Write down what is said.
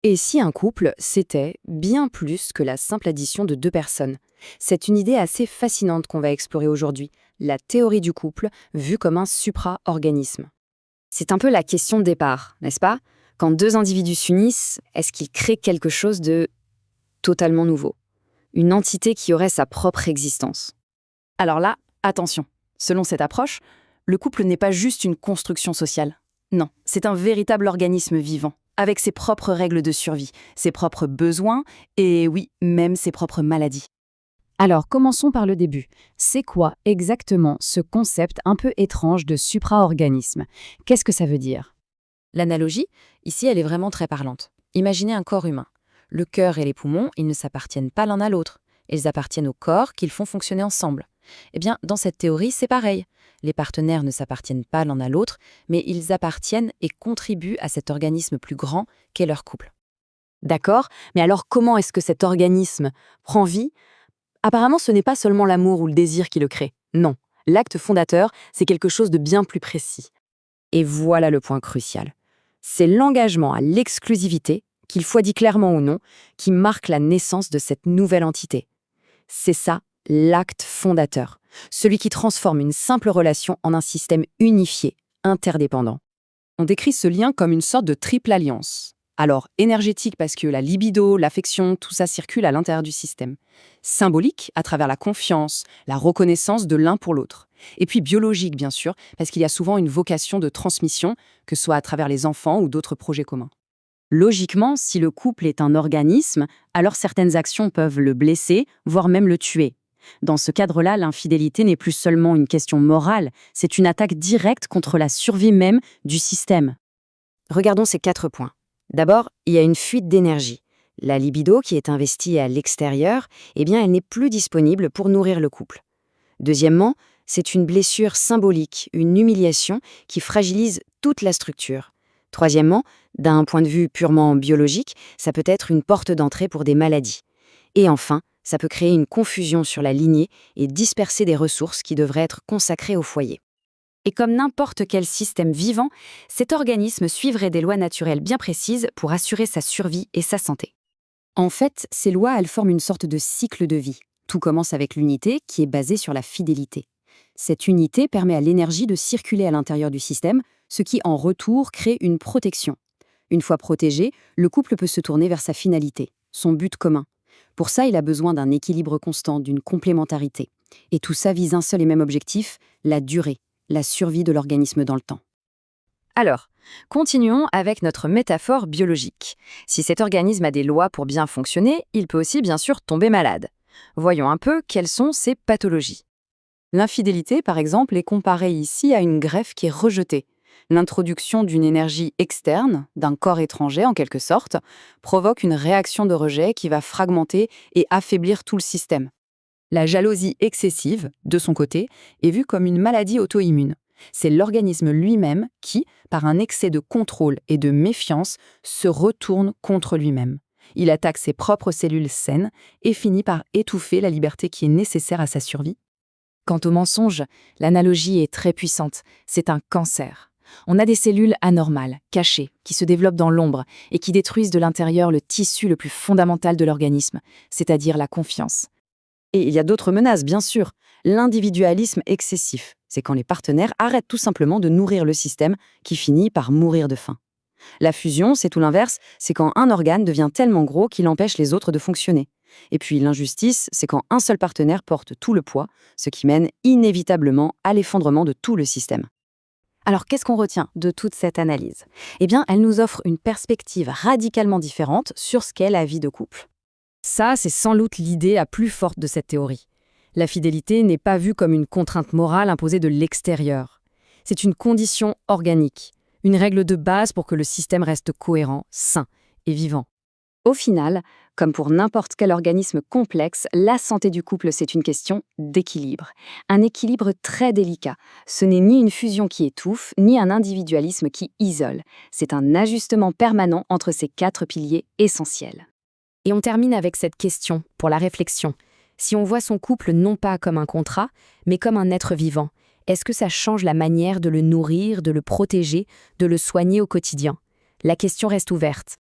Et si un couple, c'était bien plus que la simple addition de deux personnes? C'est une idée assez fascinante qu'on va explorer aujourd'hui, la théorie du couple vue comme un supra-organisme. C'est un peu la question de départ, n'est-ce pas? Quand deux individus s'unissent, est-ce qu'ils créent quelque chose de totalement nouveau? Une entité qui aurait sa propre existence? Alors là, attention, selon cette approche, le couple n'est pas juste une construction sociale. Non, c'est un véritable organisme vivant, avec ses propres règles de survie, ses propres besoins et oui, même ses propres maladies. Alors, commençons par le début. C'est quoi exactement ce concept un peu étrange de supra-organisme? Qu'est-ce que ça veut dire? L'analogie, ici, elle est vraiment très parlante. Imaginez un corps humain. Le cœur et les poumons, ils ne s'appartiennent pas l'un à l'autre. Ils appartiennent au corps qu'ils font fonctionner ensemble. Eh bien, dans cette théorie, c'est pareil. Les partenaires ne s'appartiennent pas l'un à l'autre, mais ils appartiennent et contribuent à cet organisme plus grand qu'est leur couple. D'accord, mais alors comment est-ce que cet organisme prend vie? Apparemment, ce n'est pas seulement l'amour ou le désir qui le crée. Non, l'acte fondateur, c'est quelque chose de bien plus précis. Et voilà le point crucial. C'est l'engagement à l'exclusivité, qu'il soit dit clairement ou non, qui marque la naissance de cette nouvelle entité. C'est ça, l'acte fondateur, celui qui transforme une simple relation en un système unifié, interdépendant. On décrit ce lien comme une sorte de triple alliance. Alors, énergétique parce que la libido, l'affection, tout ça circule à l'intérieur du système. Symbolique à travers la confiance, la reconnaissance de l'un pour l'autre. Et puis biologique, bien sûr, parce qu'il y a souvent une vocation de transmission, que ce soit à travers les enfants ou d'autres projets communs. Logiquement, si le couple est un organisme, alors certaines actions peuvent le blesser, voire même le tuer. Dans ce cadre-là, l'infidélité n'est plus seulement une question morale, c'est une attaque directe contre la survie même du système. Regardons ces 4 points. D'abord, il y a une fuite d'énergie. La libido, qui est investie à l'extérieur, eh bien, elle n'est plus disponible pour nourrir le couple. Deuxièmement, c'est une blessure symbolique, une humiliation qui fragilise toute la structure. Troisièmement, d'un point de vue purement biologique, ça peut être une porte d'entrée pour des maladies. Et enfin, ça peut créer une confusion sur la lignée et disperser des ressources qui devraient être consacrées au foyer. Et comme n'importe quel système vivant, cet organisme suivrait des lois naturelles bien précises pour assurer sa survie et sa santé. En fait, ces lois, elles forment une sorte de cycle de vie. Tout commence avec l'unité qui est basée sur la fidélité. Cette unité permet à l'énergie de circuler à l'intérieur du système, ce qui en retour crée une protection. Une fois protégé, le couple peut se tourner vers sa finalité, son but commun. Pour ça, il a besoin d'un équilibre constant, d'une complémentarité. Et tout ça vise un seul et même objectif, la durée, la survie de l'organisme dans le temps. Alors, continuons avec notre métaphore biologique. Si cet organisme a des lois pour bien fonctionner, il peut aussi bien sûr tomber malade. Voyons un peu quelles sont ces pathologies. L'infidélité, par exemple, est comparée ici à une greffe qui est rejetée. L'introduction d'une énergie externe, d'un corps étranger en quelque sorte, provoque une réaction de rejet qui va fragmenter et affaiblir tout le système. La jalousie excessive, de son côté, est vue comme une maladie auto-immune. C'est l'organisme lui-même qui, par un excès de contrôle et de méfiance, se retourne contre lui-même. Il attaque ses propres cellules saines et finit par étouffer la liberté qui est nécessaire à sa survie. Quant au mensonge, l'analogie est très puissante. C'est un cancer. On a des cellules anormales, cachées, qui se développent dans l'ombre et qui détruisent de l'intérieur le tissu le plus fondamental de l'organisme, c'est-à-dire la confiance. Et il y a d'autres menaces, bien sûr. L'individualisme excessif, c'est quand les partenaires arrêtent tout simplement de nourrir le système qui finit par mourir de faim. La fusion, c'est tout l'inverse, c'est quand un organe devient tellement gros qu'il empêche les autres de fonctionner. Et puis l'injustice, c'est quand un seul partenaire porte tout le poids, ce qui mène inévitablement à l'effondrement de tout le système. Alors qu'est-ce qu'on retient de toute cette analyse? Eh bien, elle nous offre une perspective radicalement différente sur ce qu'est la vie de couple. Ça, c'est sans doute l'idée la plus forte de cette théorie. La fidélité n'est pas vue comme une contrainte morale imposée de l'extérieur. C'est une condition organique, une règle de base pour que le système reste cohérent, sain et vivant. Au final, comme pour n'importe quel organisme complexe, la santé du couple, c'est une question d'équilibre. Un équilibre très délicat. Ce n'est ni une fusion qui étouffe, ni un individualisme qui isole. C'est un ajustement permanent entre ces 4 piliers essentiels. Et on termine avec cette question, pour la réflexion. Si on voit son couple non pas comme un contrat, mais comme un être vivant, est-ce que ça change la manière de le nourrir, de le protéger, de le soigner au quotidien? La question reste ouverte.